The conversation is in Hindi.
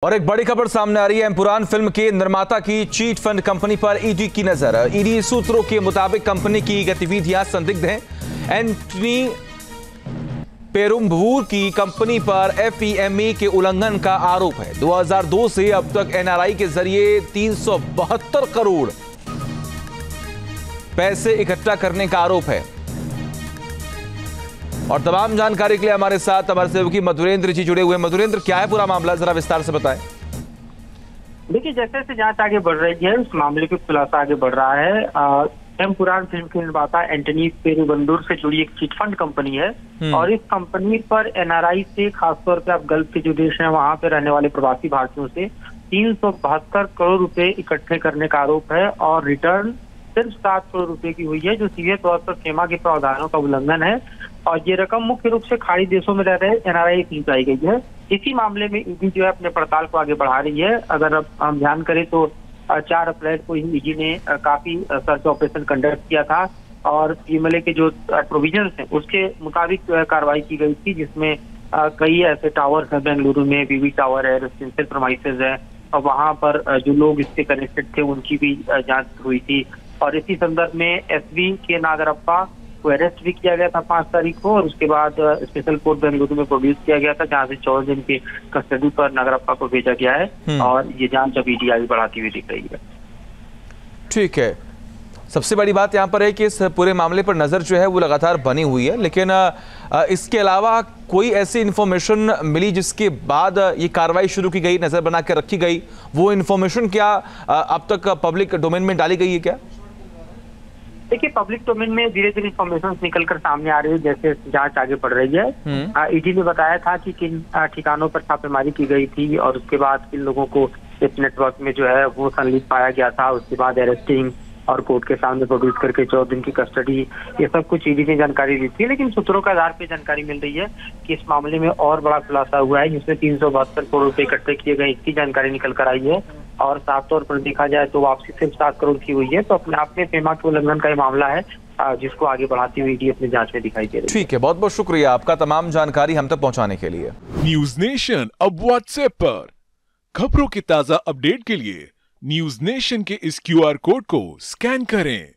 और एक बड़ी खबर सामने आ रही है। एमपुरान फिल्म के निर्माता की चीट फंड कंपनी पर ईडी की नजर। ईडी सूत्रों के मुताबिक कंपनी की गतिविधियां संदिग्ध हैं। एंटनी पेरुम्बवूर की कंपनी पर एफईएमई के उल्लंघन का आरोप है। 2002 से अब तक एनआरआई के जरिए 372 करोड़ पैसे इकट्ठा करने का आरोप है। और तमाम जानकारी के लिए हमारे साथ हमारे सहयोगी मधुरेंद्र जी जुड़े हुए हैं। मधुरेंद्र, क्या है पूरा मामला, जरा विस्तार से बताएं। देखिए, जैसे जैसे जांच आगे बढ़ रही है उस मामले की खुलासा आगे बढ़ रहा है। एमपुरान फिल्म के निर्माता एंटनी पेरुम्बवूर से जुड़ी एक चिटफंड कंपनी है और इस कंपनी पर एनआरआई से, खासतौर पे आप गल्फ के जो देश हैं वहां पे रहने वाले प्रवासी भारतीयों से 372 करोड़ रुपए इकट्ठे करने का आरोप है और रिटर्न सिर्फ 7 करोड़ रुपए की हुई है, जो सीधे तौर पर FEMA के प्रावधानों का उल्लंघन है। और ये रकम मुख्य रूप से खाड़ी देशों में रह रहे एनआरआई की पहुंचाई गई है। इसी मामले में ईडी जो है अपने पड़ताल को आगे बढ़ा रही है। अगर अब हम ध्यान करें तो 4 अप्रैल को ईडी ने काफी सर्च ऑपरेशन कंडक्ट किया था और पीएमएलए के जो प्रोविजंस हैं उसके मुताबिक कार्रवाई की गई थी, जिसमें कई ऐसे टावर्स हैं बेंगलुरु में, बीवी टावर है, रेसिडेंशियल प्रीमाइसेस है और वहां पर जो लोग इससे कनेक्टेड थे उनकी भी जांच हुई थी। और इसी संदर्भ में एसवी के नागरप्पा को अरेस्ट भी किया गया था 5 तारीख को और उसके बाद स्पेशल कोर्ट बेंगलुरु में प्रोड्यूस किया गया था, जहां से 14 दिन की कस्टडी पर नागरप्पा को भेजा गया है और ये जांच अब ईडी आगे बढ़ाती हुई दिख रही है। ठीक है, सबसे बड़ी बात यहाँ पर है कि इस पूरे मामले पर नजर जो है वो लगातार बनी हुई है, लेकिन इसके अलावा कोई ऐसी इंफॉर्मेशन मिली जिसके बाद ये कार्रवाई शुरू की गई, नजर बना के रखी गई, वो इंफॉर्मेशन क्या अब तक पब्लिक डोमेन में डाली गई है क्या? देखिए, पब्लिक डोमेन में धीरे धीरे इंफॉर्मेशन निकल कर सामने आ रही है जैसे जांच आगे बढ़ रही है। ईडी ने बताया था कि किन ठिकानों पर छापेमारी की गई थी और उसके बाद किन लोगों को इस नेटवर्क में जो है वो संलिप्त पाया गया था। उसके बाद अरेस्टिंग और कोर्ट के सामने प्रोड्यूस करके 14 दिन की कस्टडी, ये सब कुछ ईडी ने जानकारी दी थी। लेकिन सूत्रों के आधार पर जानकारी मिल रही है कि इस मामले में और बड़ा खुलासा हुआ है, जिसमें 372 करोड़ रुपए इकट्ठे किए गए, इसकी जानकारी निकल कर आई है। और साफ तौर पर देखा जाए तो वापसी सिर्फ 7 करोड़ की हुई है, तो अपने आप में FEMA के उल्लंघन का ये मामला है जिसको आगे बढ़ाती हुई ईडी अपनी जांच में दिखाई दे रही है। ठीक है, बहुत बहुत शुक्रिया आपका तमाम जानकारी हम तक पहुंचाने के लिए। न्यूज नेशन अब व्हाट्सएप पर खबरों की ताजा अपडेट के लिए न्यूज नेशन के इस QR कोड को स्कैन करें।